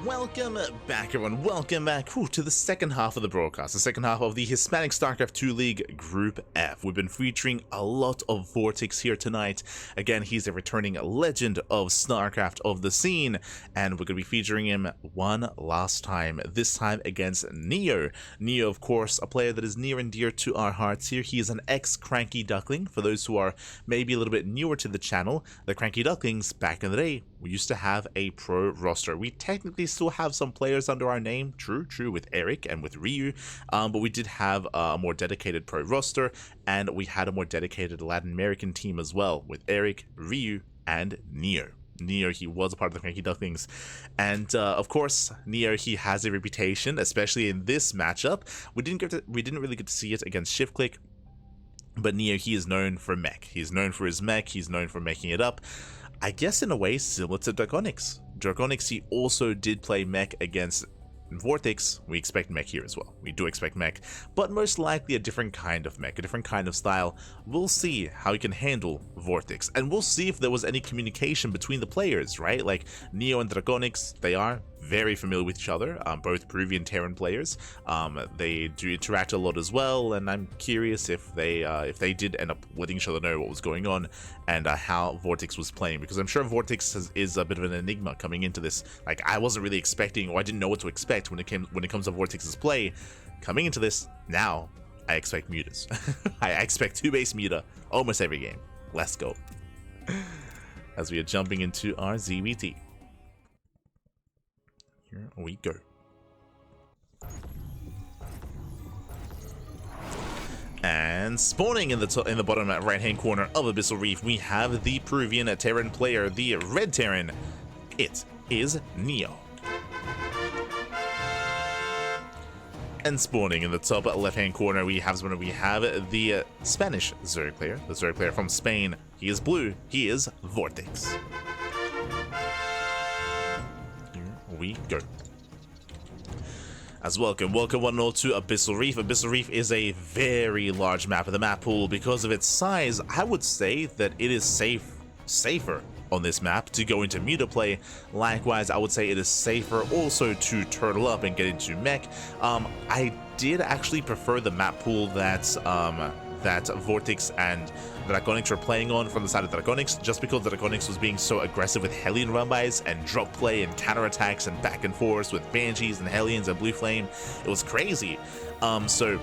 Welcome back, everyone. Welcome back to the second half of the broadcast, the second half of the Hispanic StarCraft 2 League Group F. We've been featuring a lot of Vortix here tonight. Again, he's a returning legend of StarCraft of the scene, and we're going to be featuring him one last time, this time against NeO. NeO, of course, a player that is near and dear to our hearts here. He is an ex-CranKy Duckling. For those who are maybe a little bit newer to the channel, the CranKy Ducklings, back in the day, we used to have a pro roster. We technically still have some players under our name, true, with Eric and with Ryu, but we did have a more dedicated pro roster, and we had a more dedicated Latin American team as well, with Eric, Ryu, and NeO. NeO, he was a part of the CranKy Ducklings, and of course, NeO, he has a reputation, especially in this matchup. We didn't really get to see it against ShiftClick, but NeO, he is known for mech. He's known for his mech. He's known for making it up. I guess in a way similar to Ducklings. Ducklings, he also did play mech against Vortix. We expect mech here as well. We do expect mech, but most likely a different kind of mech, a different kind of style. We'll see how he can handle Vortix, and we'll see if there was any communication between the players, right? Like NeO and Ducklings, they are very familiar with each other, both Peruvian Terran players. They do interact a lot as well, and I'm curious if they did end up letting each other know what was going on and how Vortix was playing, because I'm sure Vortix is a bit of an enigma coming into this. Like, I wasn't really expecting, or I didn't know what to expect when it comes to Vortix's play. Coming into this, now I expect mutas. I expect 2-base muta almost every game. Let's go. As we are jumping into our ZvT. Here we go. And spawning in the bottom right hand corner of Abyssal Reef, we have the Peruvian Terran player, the Red Terran. It is NeO. And spawning in the top left hand corner, we have the Spanish Zerg player, the Zerg player from Spain. He is blue. He is Vortix. Here we go. As welcome one and all to Abyssal Reef. Abyssal Reef is a very large map of the map pool. Because of its size, I would say that it is safer on this map to go into muta play. Likewise, I would say it is safer also to turtle up and get into mech. I did actually prefer the map pool that Vortix and Ducklings were playing on from the side of Ducklings, just because Ducklings was being so aggressive with Hellion run-bys and drop play and counterattacks and back and forth with Banshees and Hellions and Blue Flame. It was crazy. So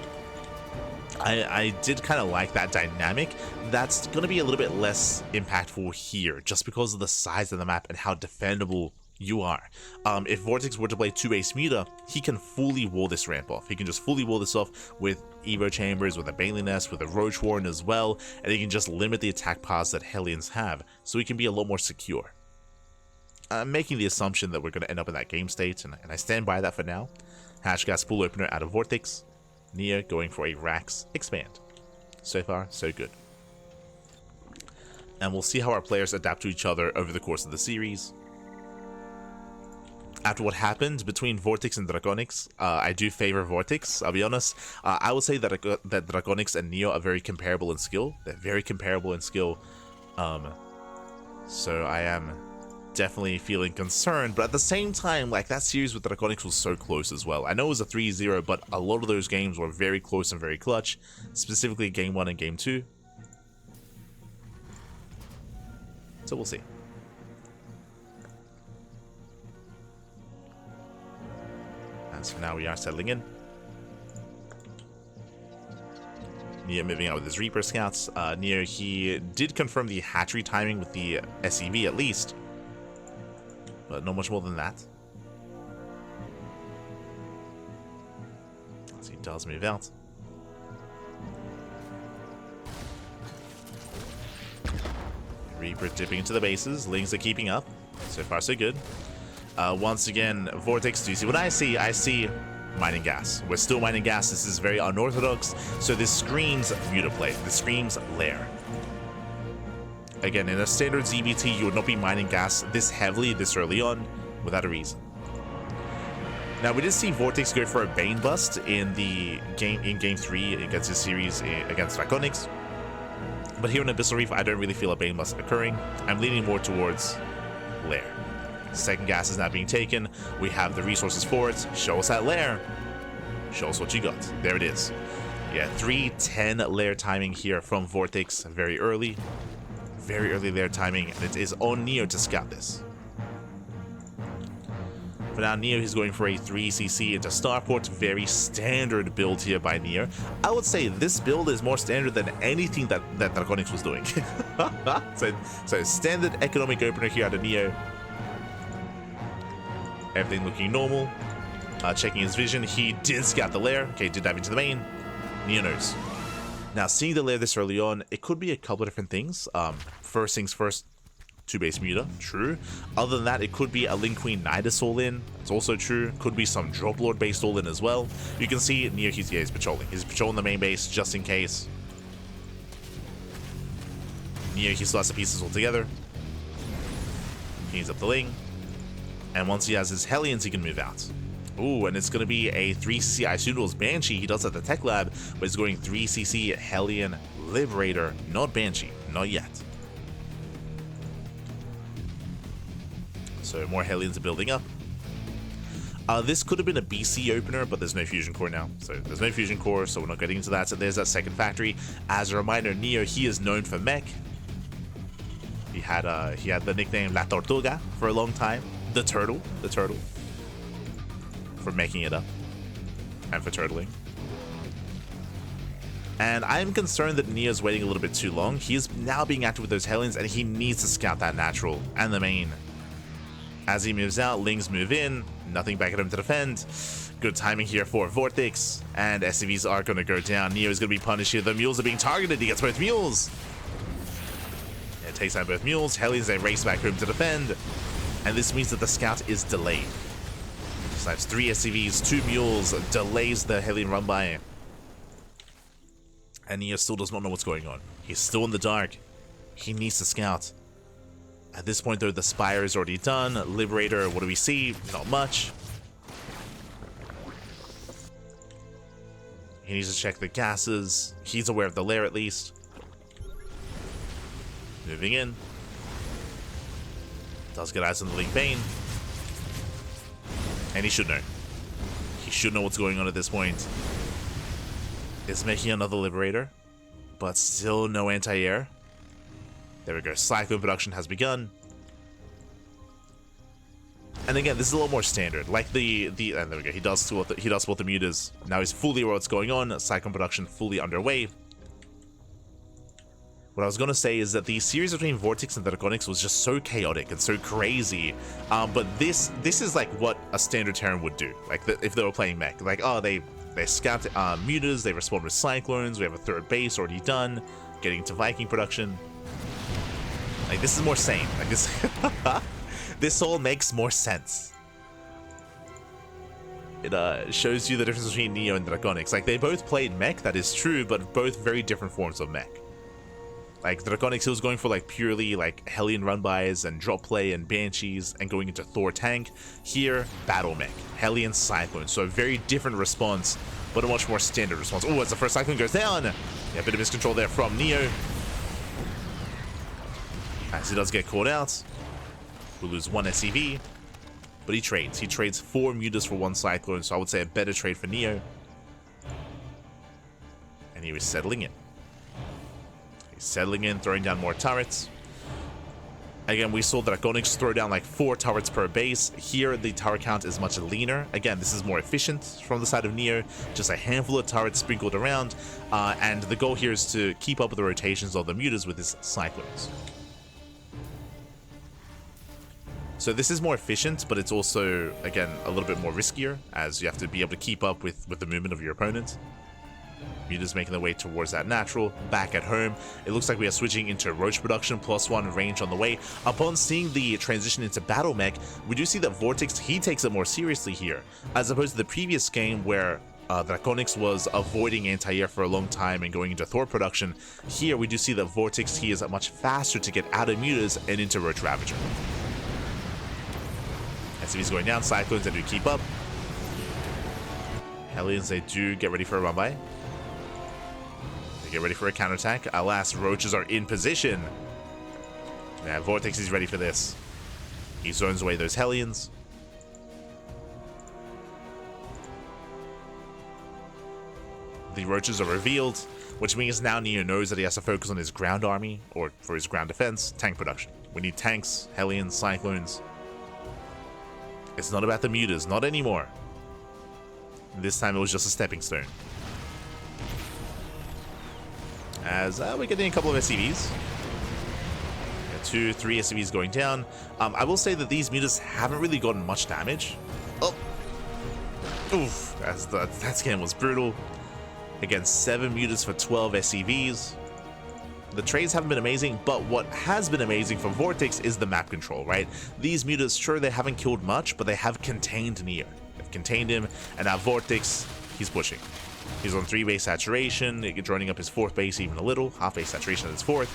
I did kind of like that dynamic. That's going to be a little bit less impactful here, just because of the size of the map and how defendable you are. If Vortix were to play 2-base muta, he can fully wall this ramp off. He can just fully wall this off with Evo Chambers, with a Bailey Nest, with a Roach Warren as well, and he can just limit the attack paths that Hellions have, so he can be a lot more secure. I'm making the assumption that we're going to end up in that game state, and I stand by that for now. Hashgas pool opener out of Vortix. NeO going for a Rax expand. So far, so good. And we'll see how our players adapt to each other over the course of the series. After what happened between Vortix and Ducklings, I do favor Vortix, I'll be honest. I would say that Ducklings and NeO are very comparable in skill. They're very comparable in skill. So I am definitely feeling concerned, but at the same time, like, that series with Ducklings was so close as well. I know it was a 3-0, but a lot of those games were very close and very clutch, specifically Game 1 and Game 2. So we'll see. As for now, we are settling in. NeO moving out with his Reaper Scouts. NeO, he did confirm the hatchery timing with the SEV at least, but not much more than that. As he does move out. Reaper dipping into the bases. Lings are keeping up. So far, so good. Once again, Vortix, do you see what I see? I see mining gas. We're still mining gas. This is very unorthodox. So this screams muta play. This screams lair. Again, in a standard ZvT, you would not be mining gas this heavily, this early on, without a reason. Now, we did see Vortix go for a Bane bust in game 3 against his series against Ducklings. But here in Abyssal Reef, I don't really feel a Bane bust occurring. I'm leaning more towards lair. Second gas is now being taken. We have the resources for it. Show us that lair. Show us what you got. There it is. Yeah, 3:10 lair timing here from Vortix. Very early lair timing, and it is on NeO to scout this. For now, NeO is going for a 3cc into starport. Very standard build here by NeO. I would say this build is more standard than anything that Ducklings was doing. so standard economic opener here out of NeO. Everything looking normal. Checking his vision, he did scout the lair. Okay, did dive into the main. NeO knows. Now, seeing the lair this early on, it could be a couple of different things. First things first, 2-base muta, true. Other than that, it could be a Link Queen Nidus all-in. It's also true. Could be some Drop Lord based all-in as well. You can see NeO, he's patrolling. He's patrolling the main base just in case. NeO, he still has the pieces all together. He needs up the Ling. And once he has his Hellions, he can move out. Ooh, and it's going to be a 3cc, I assume it was Banshee, he does at the Tech Lab, but it's going 3cc Hellion Liberator, not Banshee, not yet. So more Hellions are building up. This could have been a BC opener, but there's no Fusion Core now. So there's no Fusion Core, so we're not getting into that. So there's that second factory. As a reminder, NeO, he is known for mech. He had the nickname La Tortuga for a long time. The turtle. For making it up. And for turtling. And I'm concerned that NeO's waiting a little bit too long. He is now being active with those Hellions, and he needs to scout that natural and the main. As he moves out, Lings move in. Nothing back at him to defend. Good timing here for Vortix. And SCVs are going to go down. NeO is going to be punished here. The mules are being targeted. He gets both mules. Yeah, takes out both mules. Hellions, they race back home to defend. And this means that the scout is delayed. So that's 3 SCVs, 2 mules, delays the Hellion run by. And NeO still does not know what's going on. He's still in the dark. He needs to scout. At this point, though, the Spire is already done. Liberator, what do we see? Not much. He needs to check the gases. He's aware of the lair, at least. Moving in. Does get eyes on the Link Bane. And he should know. He should know what's going on at this point. Is making another Liberator, but still no anti-air. There we go. Cyclone production has begun. And again, this is a little more standard. Like and there we go. He does spot the mutas. Now he's fully aware what's going on. Cyclone production fully underway. What I was going to say is that the series between Vortix and Ducklings was just so chaotic and so crazy. But this is like what a standard Terran would do. Like if they were playing mech. Like, oh, they scout mutas, they respond with cyclones, we have a third base already done, getting into Viking production. Like, this is more sane. Like, this all makes more sense. It shows you the difference between NeO and Ducklings. Like, they both played mech, that is true, but both very different forms of mech. Like, Ducklings, he was going for, like, purely, like, Hellion run-bys and drop play and Banshees and going into Thor tank. Here, battle mech. Hellion Cyclone. So a very different response, but a much more standard response. Oh, as the first Cyclone goes down! Yeah, a bit of miscontrol there from NeO. As he does get caught out. We'll lose 1 SCV. But he trades. He trades 4 mutas for 1 Cyclone, so I would say a better trade for NeO. And he was settling in. Settling in, throwing down more turrets. Again, we saw that Ducklings throw down like 4 turrets per base. Here, the turret count is much leaner. Again, this is more efficient from the side of NeO. Just a handful of turrets sprinkled around. And the goal here is to keep up with the rotations of the mutas with his cyclones. So this is more efficient, but it's also, again, a little bit more riskier, as you have to be able to keep up with the movement of your opponent. Mutas making their way towards that natural. Back at home, it looks like we are switching into Roach production, +1 range on the way. Upon seeing the transition into battle mech, we do see that Vortix, he takes it more seriously here, as opposed to the previous game where Ducklings was avoiding anti-air for a long time and going into Thor production. Here we do see that Vortix, he is much faster to get out of mutas and into Roach Ravager. SCV's going down, Cyclones, they do keep up. Hellions, they do get ready for a run-by. Get ready for a counterattack. Alas, Roaches are in position. Yeah, Vortix is ready for this. He zones away those Hellions. The Roaches are revealed, which means now NeO knows that he has to focus on his ground army, or for his ground defense, tank production. We need tanks, Hellions, Cyclones. It's not about the mutas, not anymore. This time it was just a stepping stone. As we're getting a couple of SCVs. 2, 3 SCVs going down. I will say that these mutas haven't really gotten much damage. Oh! Oof, that scan was brutal. Again, 7 mutas for 12 SCVs. The trades haven't been amazing, but what has been amazing for Vortix is the map control, right? These mutas, sure, they haven't killed much, but they have contained NeO. They've contained him, and now Vortix, he's pushing. He's on 3 base saturation, joining up his 4th base even a little, half base saturation at his 4th.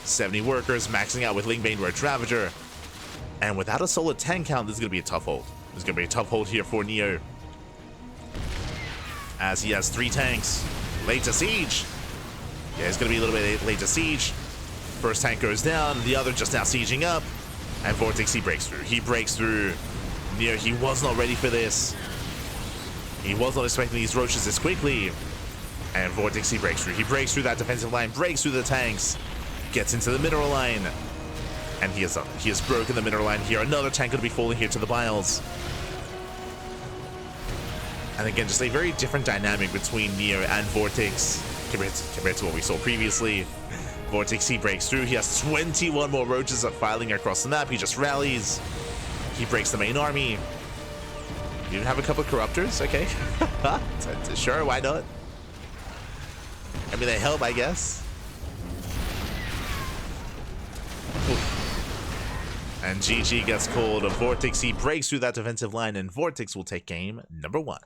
70 workers, maxing out with Lingbane Roach Ravager. And without a solid 10 count, this is going to be a tough hold. This is going to be a tough hold here for NeO. As he has 3 tanks. Late to siege. Yeah, it's going to be a little bit late to siege. First tank goes down, the other just now sieging up. And Vortix, he breaks through. He breaks through. NeO, he was not ready for this. He was not expecting these roaches this quickly. And Vortix, he breaks through. He breaks through that defensive line, breaks through the tanks. Gets into the mineral line. And he has done it. He has broken the mineral line here. Another tank going to be falling here to the biles. And again, just a very different dynamic between NeO and Vortix compared to what we saw previously. Vortix, he breaks through. He has 21 more roaches filing across the map. He just rallies. He breaks the main army. You even have a couple of corruptors, okay? Sure, why not? I mean, they help, I guess. Oof. And GG gets called. Vortix, he breaks through that defensive line, and Vortix will take game number 1.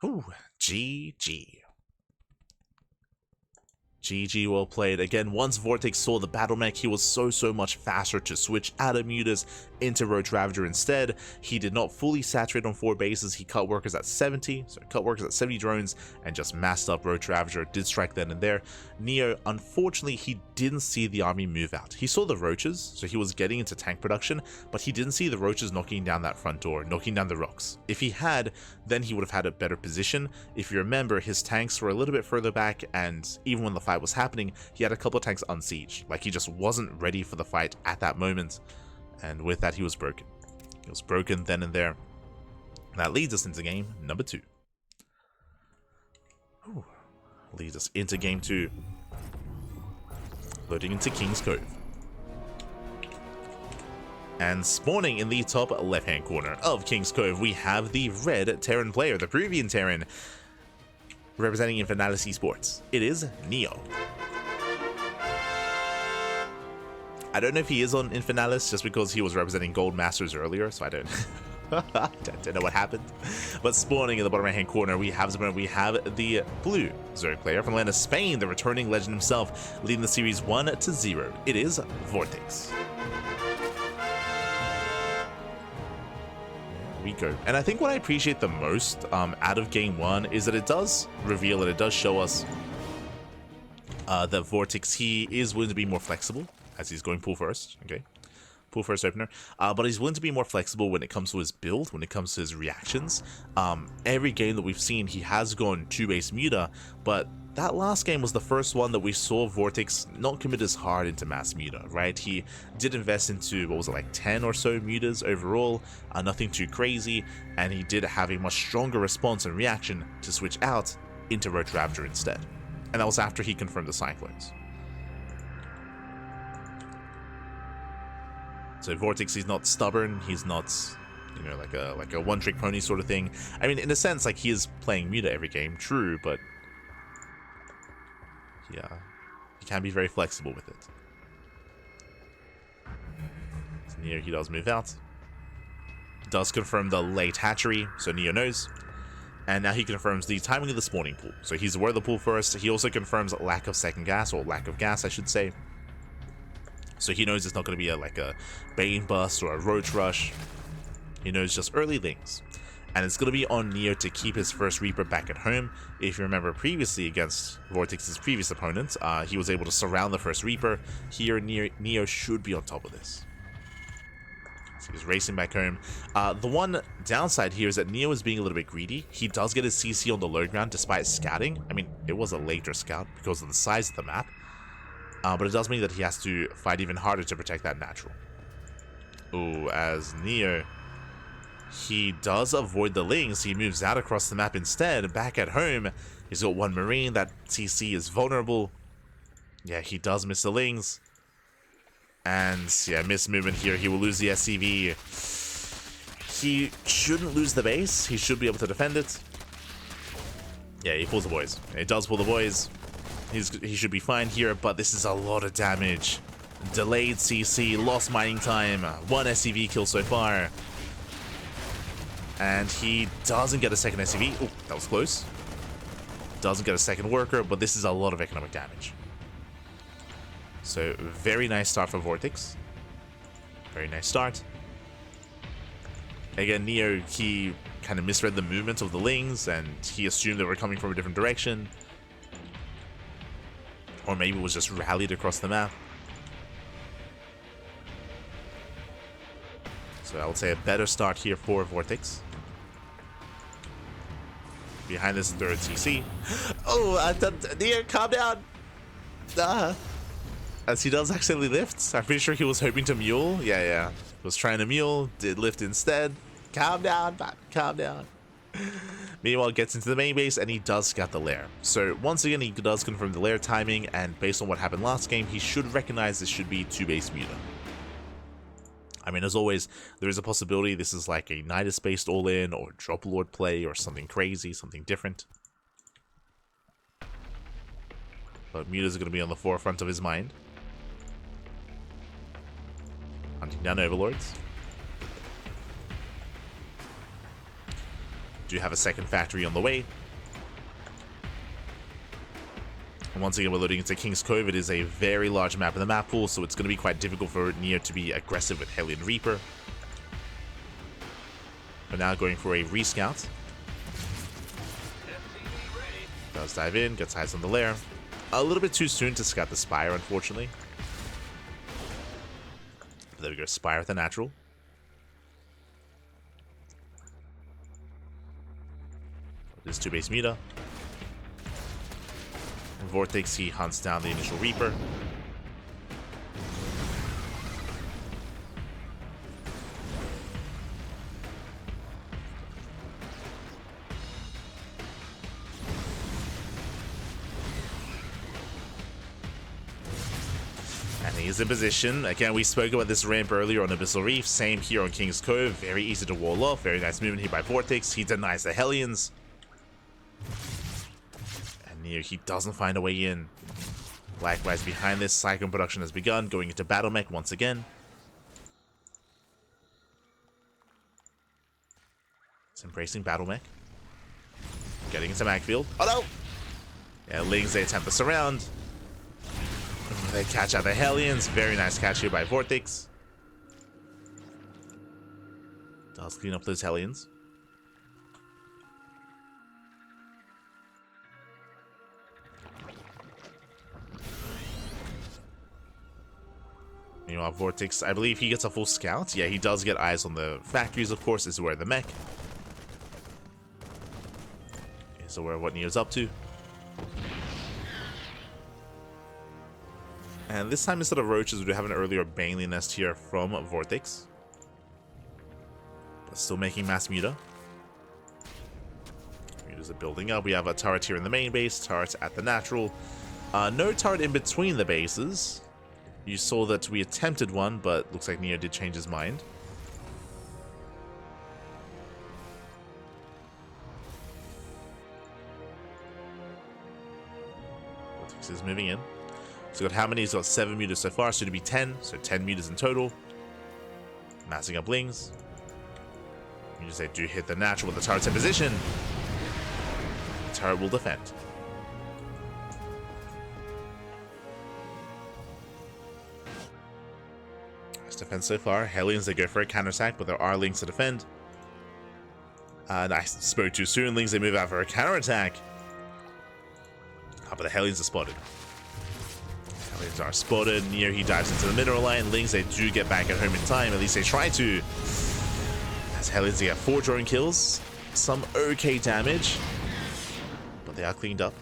Ooh, GG. GG, well played. Again, once Vortix saw the battle mech, he was so much faster to switch out of mutas into Roach Ravager instead. He did not fully saturate on 4 bases. He cut workers at 70, so cut workers at 70 drones and just massed up Roach Ravager. Did strike then and there. NeO, unfortunately, he didn't see the army move out. He saw the roaches, so he was getting into tank production, but he didn't see the roaches knocking down that front door, knocking down the rocks. If he had, then he would have had a better position. If you remember, his tanks were a little bit further back, and even when the fight was happening, he had a couple of tanks unsieged. Like, he just wasn't ready for the fight at that moment, and with that, he was broken. He was broken then and there. And that leads us into game number 2. Ooh. Leads us into game 2. Loading into King's Cove. And spawning in the top left-hand corner of King's Cove, we have the red Terran player, the Peruvian Terran, representing Infinalis Esports. It is NeO. I don't know if he is on Infinalis just because he was representing Gold Masters earlier, so I don't don't know what happened. But spawning in the bottom right-hand corner, we have the blue Zerg player from land of Spain, the returning legend himself, leading the series 1-0. It is Vortix. We go. And I think what I appreciate the most out of game 1 is that it does reveal and it does show us that Vortix, he is willing to be more flexible as he's going pool first, okay? Pool first opener, but he's willing to be more flexible when it comes to his build, when it comes to his reactions. Every game that we've seen, he has gone 2-base muta, but that last game was the first one that we saw Vortix not commit as hard into mass muta, right? He did invest into, what was it, like 10 or so mutas overall, nothing too crazy, and he did have a much stronger response and reaction to switch out into Roach Ravager instead. And that was after he confirmed the Cyclones. So Vortix, he's not stubborn, he's not, you know, like a one-trick pony sort of thing. I mean, in a sense, like, he is playing muta every game, true, but yeah, he can be very flexible with it. So NeO, he does move out. Does confirm the late hatchery, so NeO knows. And now he confirms the timing of the spawning pool. So he's aware of the pool first. He also confirms lack of second gas, or lack of gas, I should say. So he knows it's not going to be like a Bane bust or a Roach rush. He knows just early things. And it's going to be on NeO to keep his first Reaper back at home. If you remember previously against Vortix's previous opponent, he was able to surround the first Reaper. Here, NeO should be on top of this. So he's racing back home. The one downside here is that NeO is being a little bit greedy. He does get his CC on the low ground despite scouting. I mean, it was a later scout because of the size of the map. But it does mean that he has to fight even harder to protect that natural. Ooh, as NeO, he does avoid the Lings. He moves out across the map instead. Back at home, he's got one Marine. That CC is vulnerable. Yeah, he does miss the Lings. And, yeah, missed movement here. He will lose the SCV. He shouldn't lose the base. He should be able to defend it. Yeah, he pulls the boys. He does pull the boys. He should be fine here, but this is a lot of damage. Delayed CC, lost mining time, one SCV kill so far. And he doesn't get a second SCV. Oh, that was close. Doesn't get a second worker, but this is a lot of economic damage. So, very nice start for Vortix. Very nice start. Again, NeO, he kind of misread the movement of the Lings, and he assumed they were coming from a different direction. Or maybe it was just rallied across the map. So I would say a better start here for Vortix. Behind this third CC. Oh, NeO, calm down! As he does accidentally lift. I'm pretty sure he was hoping to mule. Yeah. Was trying to mule, did lift instead. Calm down, calm down. Meanwhile, gets into the main base and he does scout the lair. So once again, he does confirm the lair timing, and based on what happened last game, he should recognize this should be 2-base Muta. I mean, as always, there is a possibility this is like a Nidus-based all-in or drop lord play or something crazy, something different. But Muta's going to be on the forefront of his mind. Hunting down overlords. Do have a second factory on the way. And once again, we're loading into King's Cove. It is a very large map in the map pool, so it's going to be quite difficult for NeO to be aggressive with Hellion Reaper. We're now going for a rescout. Does dive in, gets eyes on the lair. A little bit too soon to scout the Spire, unfortunately. There we go, Spire with the natural. This 2-base Muta. Vortix, he hunts down the initial Reaper. And he's in position. Again, we spoke about this ramp earlier on Abyssal Reef. Same here on King's Cove. Very easy to wall off. Very nice movement here by Vortix. He denies the Hellions. He doesn't find a way in. Likewise, behind this, Cyclone production has begun, going into Battle Mech once again. It's embracing Battle Mech. Getting into Magfield. Oh no! Yeah, Lings, they attempt to surround. They catch out the Hellions. Very nice catch here by Vortix. Does clean up those Hellions. Meanwhile, Vortix, I believe he gets a full scout. Yeah, he does get eyes on the factories, of course. This is where the mech. He's aware of what NeO's up to. And this time, instead of roaches, we do have an earlier Baneley nest here from Vortix. But still making mass Muta. Muta's building up. We have a turret here in the main base, turret at the natural. No turret in between the bases. You saw that we attempted one, but looks like NeO did change his mind. Vortix is moving in. So got how many? He's got 7 Mutas so far, soon to be 10. So 10 Mutas in total. Massing up Lings. You just say, do hit the natural with the turret's in position. The turret will defend. Defense so far. Hellions, they go for a counterattack, but there are Lings to defend. And I spoke too soon. Lings, they move out for a counterattack. But the Hellions are spotted. Lings are spotted. NeO, he dives into the mineral line. Lings, they do get back at home in time. At least they try to. As Hellions, they have 4 drone kills. Some okay damage. But they are cleaned up.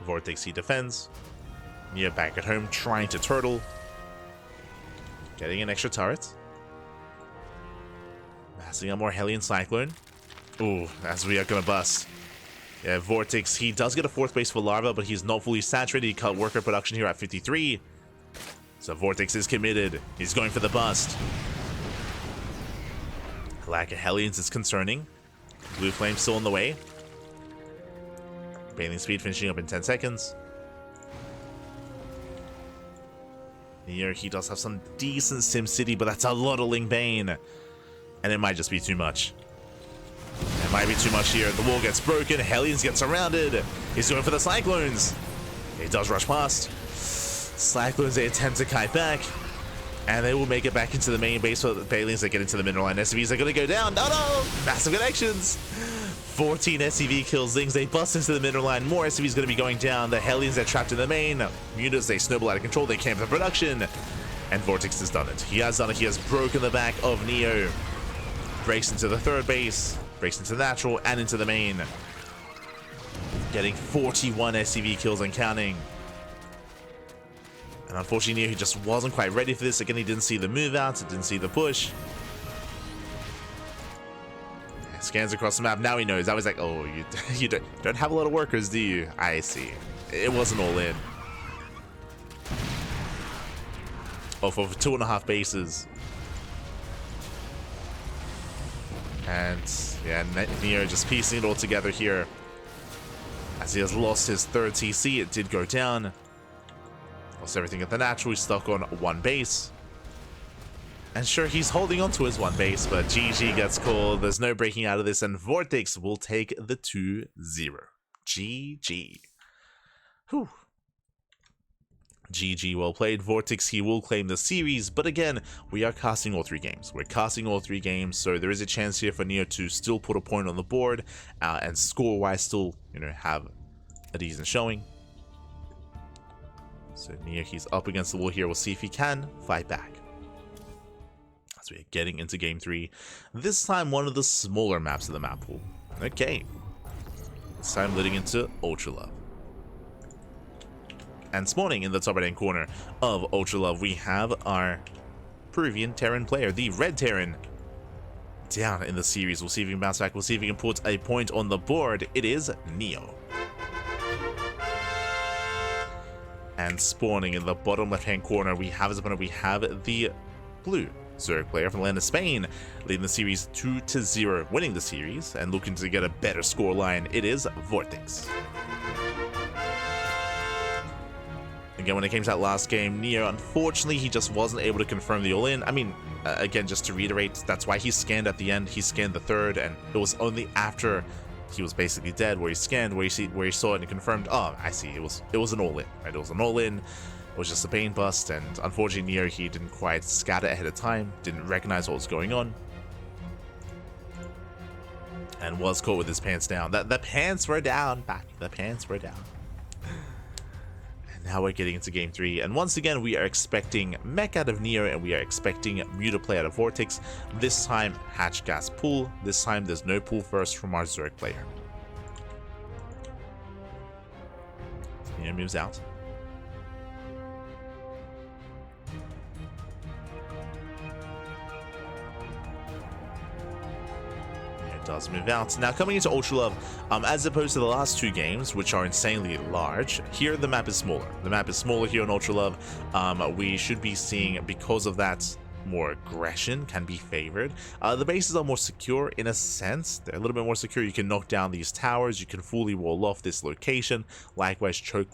Vortix, he defends. NeO back at home, trying to turtle. Getting an extra turret. Massing up more Hellion Cyclone. Ooh, as we are gonna bust. Yeah, Vortix, he does get a 4th base for Larva, but he's not fully saturated. He cut worker production here at 53. So Vortix is committed. He's going for the bust. Lack of Hellions is concerning. Blue Flame still on the way. Bathing speed finishing up in 10 seconds. Here, he does have some decent SimCity, but that's a lot of Ling Bane. And it might just be too much. It might be too much here. The wall gets broken. Hellions get surrounded. He's going for the Cyclones. He does rush past. Cyclones, they attempt to kite back. And they will make it back into the main base for the Bailings that get into the mineral line. SCVs are going to go down. No, no! Massive connections. 14 SCV kills. Lings, they bust into the mineral line. More SCVs going to be going down. The Hellions are trapped in the main. Mutas, they snowball out of control. They camp the production. And Vortix has done it. He has done it. He has broken the back of NeO. Breaks into the 3rd base. Breaks into the natural and into the main. Getting 41 SCV kills and counting. And unfortunately, NeO, he just wasn't quite ready for this. Again, he didn't see the move out. He didn't see the push. Scans across the map. Now he knows. I was like, oh, you don't have a lot of workers, do you? I see. It wasn't all in. Off of 2.5 bases. And yeah, NeO just piecing it all together here. As he has lost his 3rd TC, it did go down. Lost everything at the natural. He's stuck on 1 base. And sure, he's holding on to his 1 base, but GG gets called. There's no breaking out of this, and Vortix will take the 2-0. GG. Whew. GG, well played. Vortix, he will claim the series, but again, we are casting all 3 games. We're casting all 3 games, so there is a chance here for NeO to still put a point on the board, and score-wise still, have a decent showing. So NeO, he's up against the wall here. We'll see if he can fight back. As we're getting into game 3. This time, one of the smaller maps of the map pool. Okay. This time leading into Ultra Love. And spawning in the top right-hand corner of Ultra Love, we have our Peruvian Terran player, the Red Terran, down in the series. We'll see if he can bounce back. We'll see if he can put a point on the board. It is NeO. And spawning in the bottom left-hand corner, we have his opponent. We have the blue Zerg player from the land of Spain, leading the series 2-0, winning the series, and looking to get a better scoreline. It is Vortix. Again, when it came to that last game, NeO, unfortunately, he just wasn't able to confirm the all-in. I mean, again, just to reiterate, that's why he scanned at the end. He scanned the 3rd, and it was only after he was basically dead where he scanned, where he saw it and confirmed, oh, I see, it was an all-in, right? It was an all-in. It was just a pain bust, and unfortunately, NeO, he didn't quite scatter ahead of time, didn't recognize what was going on, and was caught with his pants down. The pants were down, back. The pants were down. Now we're getting into game 3, and once again we are expecting mech out of NeO, and we are expecting Muta play out of Vortix. This time hatch gas pool. This time there's no pool first from our Zerg player. NeO moves out. Does move out. Now coming into Ultra Love, as opposed to the last 2 games, which are insanely large, here the map is smaller. The map is smaller here in Ultra Love. We should be seeing, because of that, more aggression can be favored. The bases are more secure in a sense. They're a little bit more secure. You can knock down these towers. You can fully wall off this location. Likewise, choke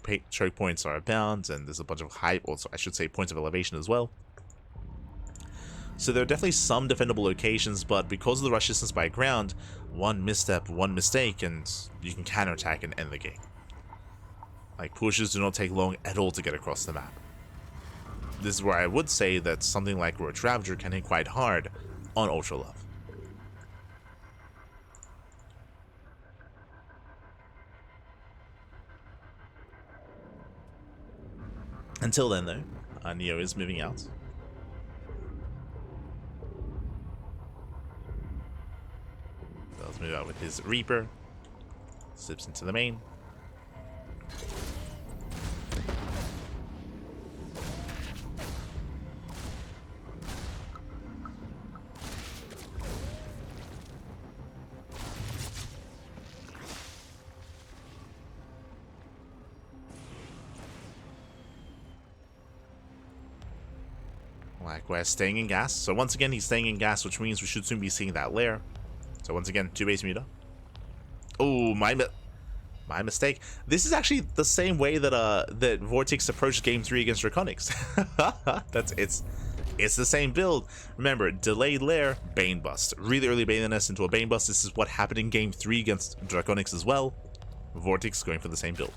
points are abound, and there's a bunch of high, also I should say points of elevation as well. So there are definitely some defendable locations, but because of the rush distance by ground, one misstep, one mistake, and you can counterattack and end the game. Like, pushes do not take long at all to get across the map. This is where I would say that something like Roach Ravager can hit quite hard on Ultra Love. Until then, though, NeO is moving out. Let's move out with his Reaper. Slips into the main. Likewise, staying in gas. So once again, he's staying in gas, which means we should soon be seeing that lair. So once again, 2 base meter. Oh, my mistake. This is actually the same way that that Vortix approached Game 3 against Draconics. It's the same build. Remember, delayed lair, Bane bust. Really early Bane us into a Bane bust. This is what happened in Game 3 against Draconics as well. Vortix going for the same build.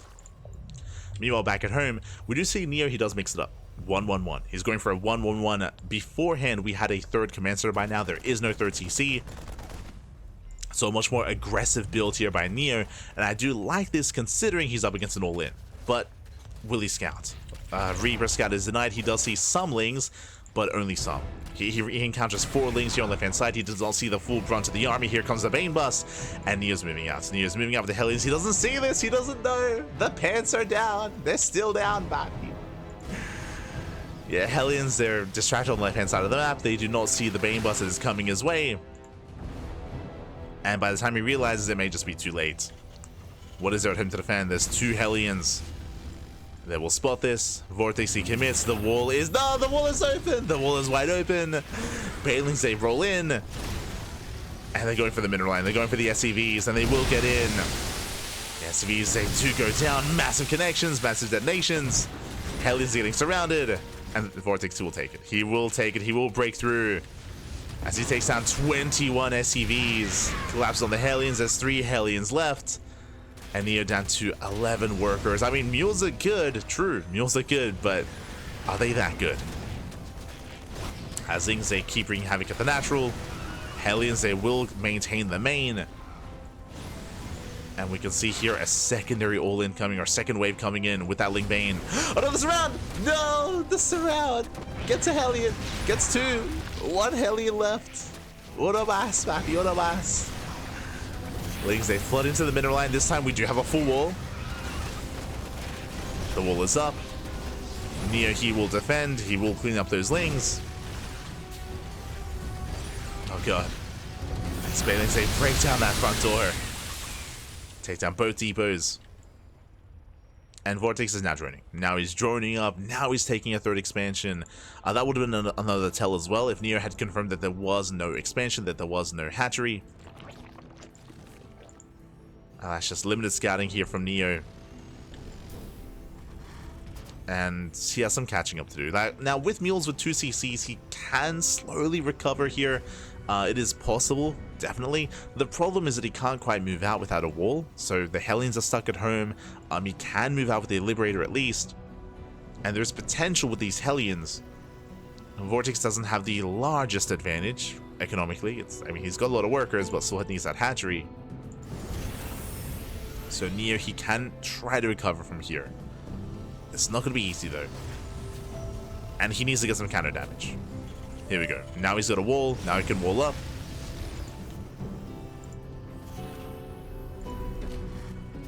Meanwhile, back at home, we do see NeO, he does mix it up. 1-1-1. He's going for a 1-1-1. Beforehand, we had a third command center by now. There is no third CC. So a much more aggressive build here by NeO. And I do like this considering he's up against an all-in. But will he scout? Reaper scout is denied. He does see some lings, but only some. He encounters 4 lings here on the left-hand side. He does not see the full brunt of the army. Here comes the Bane bust, and NeO's moving out. NeO's moving out with the Hellions. He doesn't see this. He doesn't know. The pants are down. They're still down, but yeah, Hellions, they're distracted on the left-hand side of the map. They do not see the Bane bust that is coming his way. And by the time he realizes, it may just be too late. What is there at him to defend? There's 2 Hellions. They will spot this. Vortix, he commits. The wall is... No, the wall is open! The wall is wide open. Banelings, they roll in. And they're going for the mineral line. They're going for the SCVs, and they will get in. The SCVs, they do go down. Massive connections, massive detonations. Hellions getting surrounded. And Vortix will take it. He will take it. He will break through. As he takes down 21 SCVs. Collapses on the Hellions. There's 3 Hellions left. And NeO down to 11 workers. I mean, mules are good. True, mules are good, but are they that good? As things, they keep wreaking havoc at the natural. Hellions, they will maintain the main. And we can see here a secondary all-in coming, or second wave coming in with that Ling Bane. Oh no, the surround! No, the surround! Gets a Hellion, gets 2. 1 Hellion left. Uno más, papi, uno más. Lings, they flood into the mineral line. This time we do have a full wall. The wall is up. NeO, he will defend. He will clean up those lings. Oh god. Banelings, they break down that front door. Take down both depots. And Vortix is now droning. Now he's droning up. Now he's taking a 3rd expansion. That would have been another tell as well if NeO had confirmed that there was no expansion, that there was no hatchery. That's just limited scouting here from NeO. And he has some catching up to do. Now, with mules with 2 CCs, he can slowly recover here. It is possible, definitely. The problem is that he can't quite move out without a wall. So the Hellions are stuck at home. He can move out with the Liberator at least. And there's potential with these Hellions. Vortix doesn't have the largest advantage economically. I mean, he's got a lot of workers, but still needs that hatchery. So NeO, he can try to recover from here. It's not going to be easy though. And he needs to get some counter damage. Here we go. Now he's got a wall. Now he can wall up.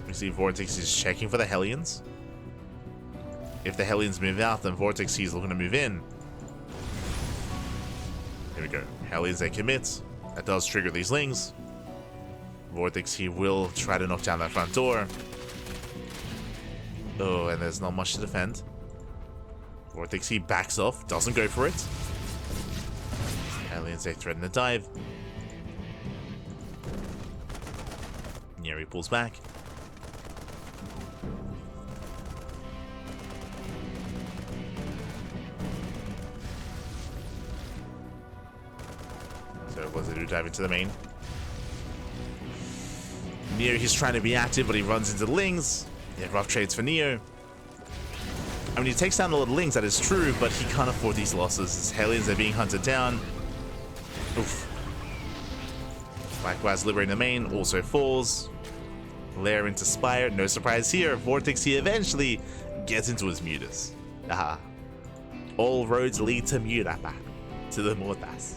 We see Vortix is checking for the Hellions. If the Hellions move out, then Vortix, he's looking to move in. Here we go. Hellions, they commit. That does trigger these lings. Vortix, he will try to knock down that front door. Oh, and there's not much to defend. Vortix, he backs off, doesn't go for it. Hellions, they threaten to dive. NeO, he pulls back. So what does he do? Dive into the main. NeO, he's trying to be active, but he runs into the lings. Yeah, rough trades for NeO. I mean, he takes down a lot of lings, that is true, but he can't afford these losses. His Hellions are being hunted down. Oof. Likewise, liberating the main also falls. Lair into Spire, no surprise here. Vortix, he eventually gets into his mutas. Ah. All roads lead to Murapa. To the Mortas.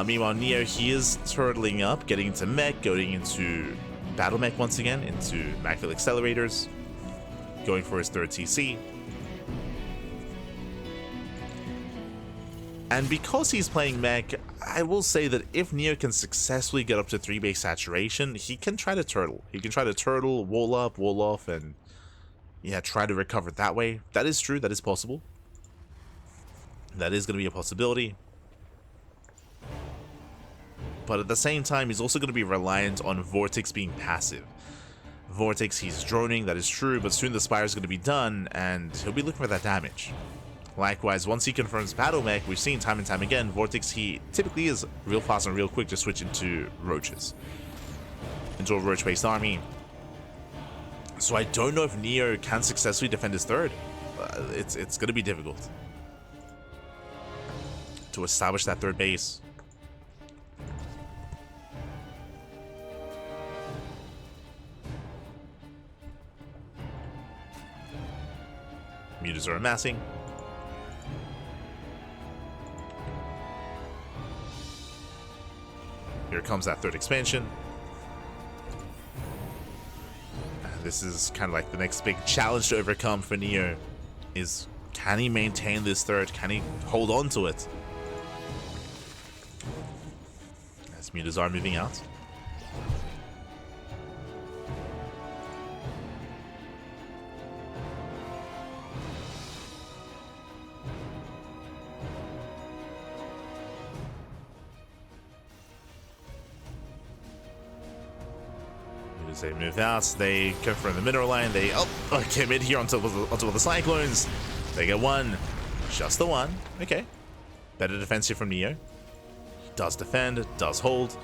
Meanwhile, NeO, he is turtling up, getting into mech, going into battle mech once again, into Magfield accelerators, going for his third TC. And because he's playing mech, I will say that if NeO can successfully get up to 3 base saturation, he can try to turtle. He can try to turtle, wall up, wall off, and yeah, try to recover that way. That is true, that is possible. That is going to be a possibility. But at the same time, he's also going to be reliant on Vortix being passive. Vortix, he's droning, that is true, but soon the Spire is going to be done, and he'll be looking for that damage. Likewise, once he confirms Battle Mech, we've seen time and time again, Vortix, he typically is real fast and real quick to switch into Roaches. Into a Roach-based army. So I don't know if NeO can successfully defend his third. It's going to be difficult to establish that third base. Mutas are amassing. Here comes that third expansion. This is kind of like the next big challenge to overcome for NeO. Is, can he maintain this third? Can he hold on to it? As Mutas are moving out. As they move out, they confirm the mineral line. They commit here onto the Cyclones. They get one, just the one. Okay, better defense here from NeO. Does defend, does hold.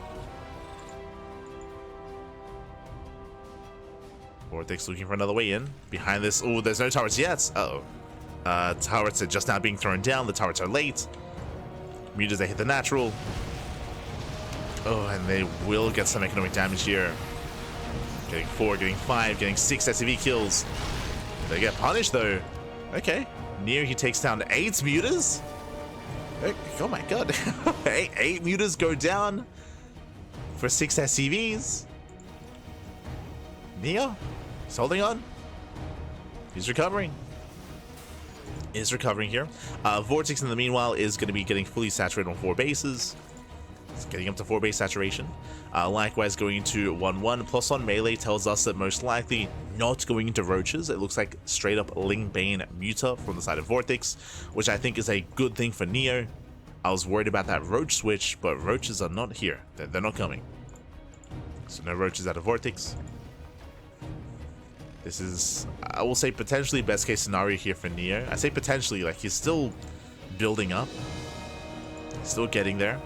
Vortix looking for another way in. Behind this, oh, there's no turrets yet. Turrets are just now being thrown down. The turrets are late. Mutas, they hit the natural. Oh, and they will get some economic damage here. Getting 4, getting 5, getting 6 SCV kills. They get punished though. Okay. NeO, he takes down 8 Mutas. Oh my god. 8 Mutas go down for 6 SCVs. NeO, he's holding on. He's recovering. Is recovering here. Vortix in the meanwhile is going to be getting fully saturated on 4 bases. It's getting up to 4 base saturation. Likewise, going into 1-1 plus on melee tells us that most likely not going into Roaches. It looks like straight up Ling Bane Muta from the side of Vortix, which I think is a good thing for NeO. I was worried about that Roach switch, but Roaches are not here. They're not coming. So no Roaches out of Vortix. This is, I will say, potentially best case scenario here for NeO. I say potentially, like he's still building up. Still getting there.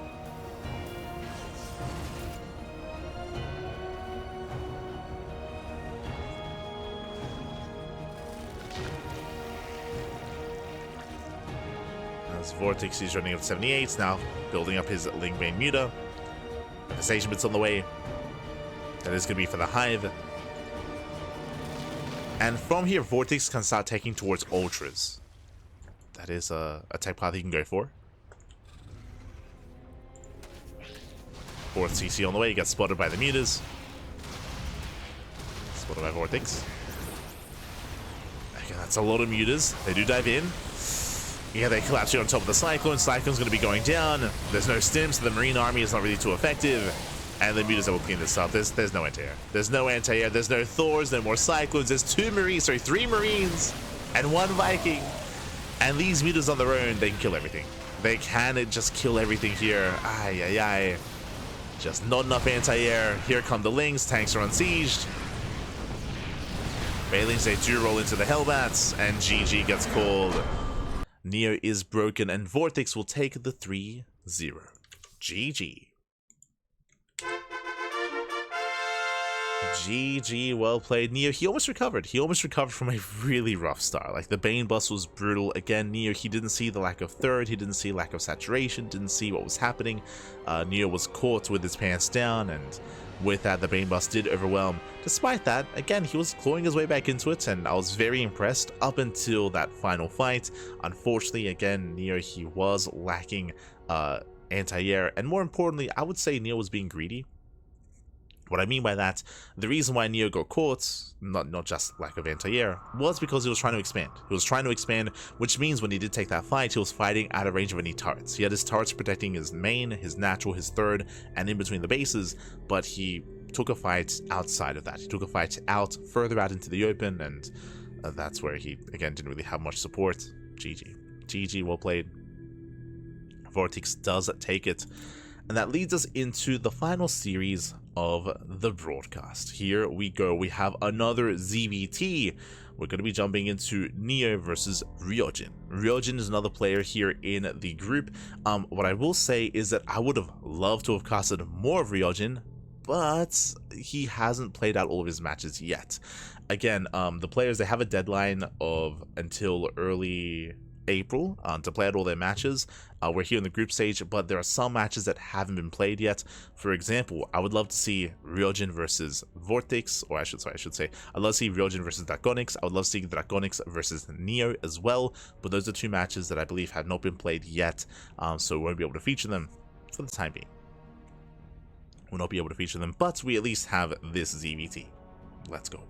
Vortix, he's running up 78, now building up his Ling Bane Muta. The station bit's on the way. That is going to be for the Hive. And from here, Vortix can start taking towards Ultras. That is a tech path he can go for. 4th CC on the way, he gets spotted by the Mutas. Spotted by Vortix. Okay, that's a lot of Mutas. They do dive in. Yeah, they collapse here on top of the Cyclone. Cyclone's going to be going down. There's no stim, so the Marine Army is not really too effective. And the Mutas will clean this up. There's no anti-air. There's no anti-air. There's no Thors, no more Cyclones. There's 3 Marines and 1 Viking. And these Mutas on their own, they can kill everything. They can just kill everything here. Ay, ay, ay. Just not enough anti-air. Here come the Lings. Tanks are unsieged. Bailings, they do roll into the Hellbats. And GG gets called. NeO is broken, and Vortix will take the 3-0. GG. GG, well played. NeO, he almost recovered. He almost recovered from a really rough start. Like, the Bane bust was brutal. Again, NeO, he didn't see the lack of third, he didn't see lack of saturation, didn't see what was happening. NeO was caught with his pants down, and with that, the Bane bust did overwhelm. Despite that, again, he was clawing his way back into it, and I was very impressed up until that final fight. Unfortunately, again, NeO, he was lacking anti-air, and more importantly, I would say NeO was being greedy. What I mean by that, the reason why NeO got caught, not just lack of anti-air, was because he was trying to expand. He was trying to expand, which means when he did take that fight, he was fighting out of range of any turrets. He had his turrets protecting his main, his natural, his third, and in between the bases, but he took a fight outside of that. He took a fight out, further out into the open, and that's where he, again, didn't really have much support. GG. GG, well played. Vortix does take it. And that leads us into the final series of the broadcast. Here we go. We have another ZvT. We're going to be jumping into NeO versus Ryojin. Ryojin is another player here in the group. What I will say is that I would have loved to have casted more of Ryojin, but he hasn't played out all of his matches yet. Again, the players, they have a deadline of until early April to play out all their matches. We're here in the group stage, but there are some matches that haven't been played yet. For example, I would love to see Ryojin versus Vortix, or I should say, I'd love to see Ryojin versus Ducklings. I would love to see Ducklings versus NeO as well, but those are two matches that I believe have not been played yet, so we won't be able to feature them for the time being. We'll not be able to feature them, but we at least have this ZvT. Let's go.